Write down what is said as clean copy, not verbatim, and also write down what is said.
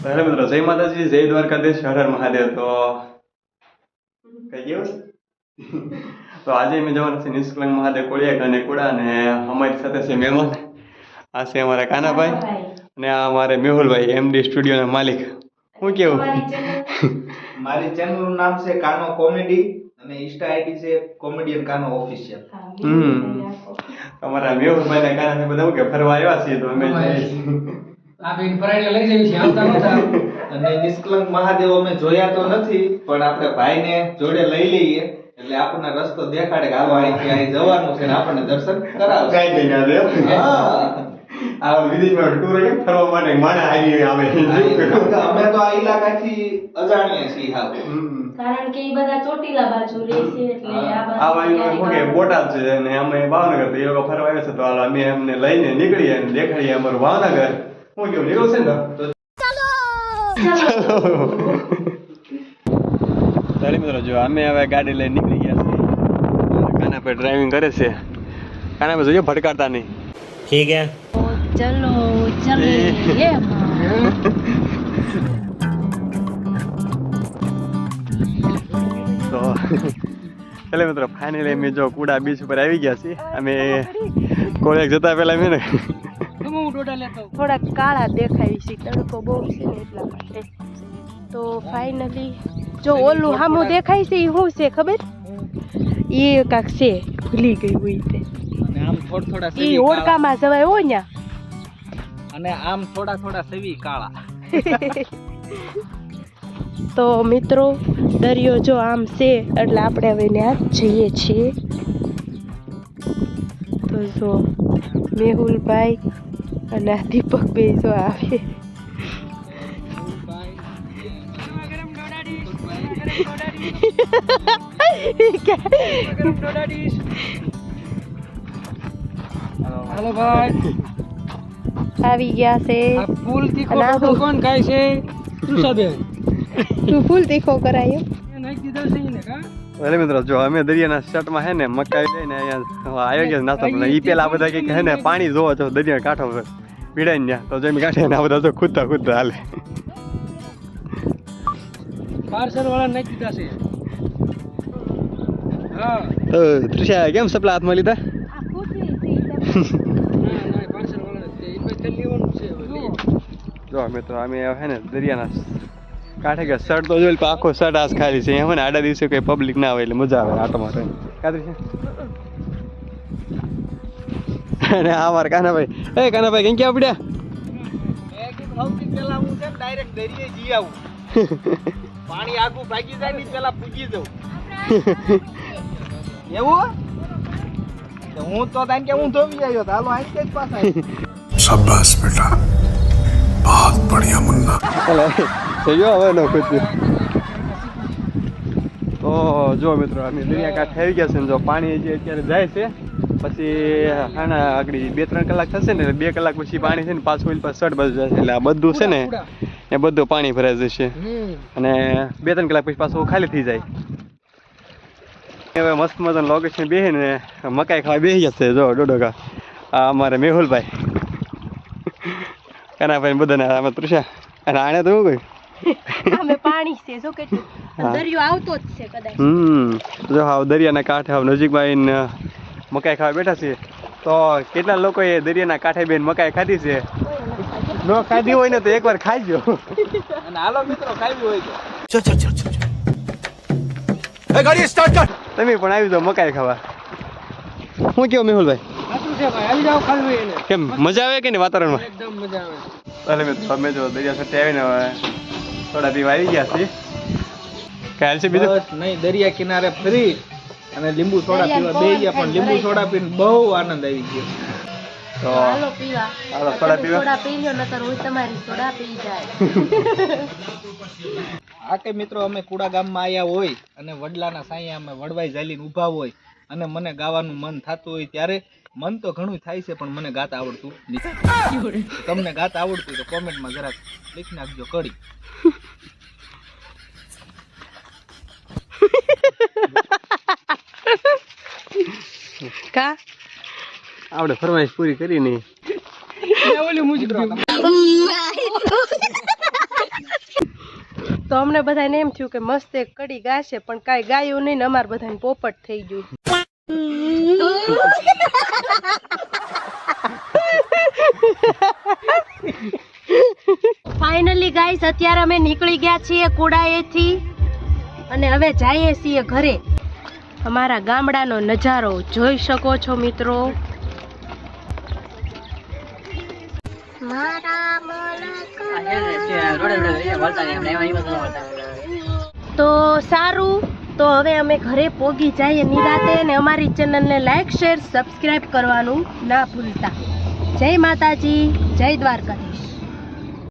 Hello મિત્રો, જય માતાજી, જય દ્વારકાધીશ, હર હર મહાદેવ. તો કઈ કેવું તો આજે અમે જવાનું છે નિષ્કલંક મહાદેવ કોળિયાક અને કુડા, અને અમારી સાથે છે મહેમાન. આ છે અમારા કાનાભાઈ અને આ અમારે મેહુલભાઈ, એમડી સ્ટુડિયોના માલિક. શું કેવું? મારી ચેનલ નું નામ છે કાનો કોમેડી અને ઇન્સ્ટા આઈડી છે કોમેડિયન કાનો ઓફિશિયલ. અમારા મેહુલભાઈ ને કાનાભાઈ બધા શું કે ફરવા આવ્યા છીએ, તો અમે આ બેન પરાડીઓ લઈ જવી છે, આવતા નહોતા. અને નિષ્કલંક મહાદેવ અમે જોયા તો નથી, પણ આપણે ભાઈને જોડે લઈ લઈએ એટલે આપણને રસ્તો દેખાડે કે આ અહીંથી અહીં જવાનું છે ને આપણને દર્શન કરાવશે. કઈ દઈને આવે. હા, આ વિદેશમાં ટૂર કેમ ફરવા માટે માણા આવી આવે. અમે તો આ ઇલાકાથી અજાણ્યા છીએ હાવ. કારણ કે ઈ બધા ચોટીલા બાજુ રહે છે એટલે આ આ બાજુ વાયુ શું કે બોટાદ છે અને અમે ભાવનગર, તો એ લોકો ફરવા આવે છે, તો હાલ અમે એમને લઈને નીકળીએ અને દેખાડીએ અમારું ભાવનગર. શું કેવું, નીકળો છે ને? ચાલો મિત્રો, જો અમે હવે ગાડી લઈને નીકળી ગયા છીએ. કાનાભાઈ ડ્રાઇવિંગ કરે છે. કાનાભાઈ જોઈએ ભટકાતા નહીં. ठीक है ચલો ચલે તો ચાલો મિત્રો, ફાઇનલી અમે જો કુડા બીચ ઉપર આવી ગયા છીએ. અમે કોળિયાક જતા પહેલા અમે ને થોડા કાળા દેખાય છે, તડકો બહુ છે ને એટલા માટે. તો ફાઇનલી જો ઓલું સામું દેખાય છે એ શું છે ખબર? એ કાક છે, ભૂલી ગઈ હોય તે. અને આમ થોડા એ ઓળકામાં જવાય હો ન્યા. અને આમ થોડા સેવી કાળા. તો મિત્રો, દરિયો જો આમ છે એટલે આપણે હવે ત્યાં જઈએ છીએ. તો જો મેહુલભાઈ અને દીપકભાઈ જો આવે. હાલો ભાઈ, આવી ગયા છે. આ ફૂલ તીખો અને આ તો કોણ ખાય છે? તુષાબેન તું ફૂલ તીખો કરાયો. એ નાખી દીધો છે ને કા? અરે મિત્રો, જો અમે દરિયાના શર્ટમાં હે ને મકાઈ લઈને અહીંયા આવી ગયા નાસ્તો કરવા. ઈ પેલા આ બધા કે હે ને પાણી જોવો છો દરિયા કાંઠો પર પીડાઈને ત્યાં, તો જેમ કાંઠે ને આ બધા તો ખુદતા હાલે. પાર્સલ વાળા નાખી દીધા છે. હા, તો ત્રિષા કેમ સપલા હાથમાં લીધા? ના પાર્સલ વાળા છે. એ ભાઈ તેલ લેવાનું છે હવે. જો મિત્રો, અમે હે ને દરિયાના કાંઠે ગયા. શર્ટ તો જોઈ આખો શર્ટ આજ ખાલી છે. એમ ને આડા દિવસે કઈ પબ્લિક ના આવે એટલે મજા આવે આટો મારે. કાતરી છે. અને આ મારા કાનાભાઈ, કાનાભાઈ કઈ ક્યાં પડ્યા? સૌથી પહેલા હું છે ડાયરેક્ટ દરિયે જી આવું. પાણી આગું ભાગી જાય ને પેલા પૂજી જવું. એવું તો હું તો તાન કે હું ધોવી આવ્યો તો હાલો આઈ જ પાછા. शाबाश बेटा बहुत बढ़िया मुन्ना જો હવે નો ખુદ. તો જો મિત્રો, અમે દરિયા કાંઠે આવી ગયા છે ને જો પાણી જે અત્યારે જાય છે, પછી આના આગળ 2-3 કલાક થશે ને, 2 કલાક પછી પાણી છે ને પાછું ઓલી પાસે સડ બાજુ જશે. એટલે આ બધું છે ને એ બધું પાણી ભરાઈ જશે અને 2-3 કલાક પછી પાછું ખાલી થઈ જાય. હવે મસ્ત મજાનું લોકેશન બેસીને મકાઈ ખાવા બેસી જશે. જો ડોડોકા આ અમારે મેહુલભાઈ, કાનાભાઈ બધાને આમાં તૃષા અને આને તો શું કહ્યું આમે પાણી છે જો કેટલું, દરિયો આવતો જ છે કદાચ. જો હાવ દરિયાના કાંઠે હાવ નજીકમાં આવીને મકાઈ ખાવા બેઠા છે. તો કેટલા લોકોએ દરિયાના કાંઠે બેન મકાઈ ખાધી છે? ન ખાધી હોય ને તો એકવાર ખાઈજો. અને હાલો મિત્રો ખાવી હોય તો चल चल चल चल गाड़ी स्टार्ट कर તમે પણ આવી જાઓ મકાઈ ખાવા. શું કેવું મેહુલભાઈ, સાચું છે ભાઈ, આવી જાવ ખાલી એને. કેમ મજા આવે કે ને વાતાવરણમાં? એકદમ મજા આવે. ચાલો મિત્રો, અમે જો દરિયા સાથે આવીને હવે થોડા પીવા આવી ગયા છીએ. કાલ છે બીજું બસ નહીં, દરિયા કિનારે ફરી અને લીંબુ સોડા પીવા બે ગયા, પણ લીંબુ સોડા પીને બહુ આનંદ આવી ગયો. તો હાલો પીવા. હાલો સોડા પીવા. સોડા પી લ્યો નકર હું તમારી સોડા પી જાય. આ કે મિત્રો, અમે કુડા ગામમાં આવ્યા હોય અને વડલાના સાંયા અમે વડવાઈ ઝાલીને ઊભા હોય અને મને ગાવાનું મન થતું હોય, ત્યારે મન તો ઘણું થાય છે પણ મને ગાતા આવડતું નથી. તમને ગાતા આવડતું હોય તો કોમેન્ટમાં જરાક લખી નાખજો કડી. કા આપણે ફરમાઈશ પૂરી કરી નહીં. ઓલી મૂજી તો અમને બધાને એમ થયું કે મસ્ત એક કડી ગાશે, પણ કાંઈ ગાયું નહીં ને અમારે બધાને પોપટ થઈ ગયું. ફાઇનલી ગાઈસ અત્યારે અમે નીકળી ગયા છીએ કુડાએથી અને હવે જઈએ છીએ ઘરે. અમારા ગામડાનો નજારો જોઈ શકો છો મિત્રો. તો સારું, તો હવે અમે ઘરે પોગી જઈએ નિરાતે, અને અમારી ચેનલને લાઈક શેર સબસ્ક્રાઇબ કરવાનું ના ભૂલતા. જય માતાજી, જય દ્વારકાધીશ.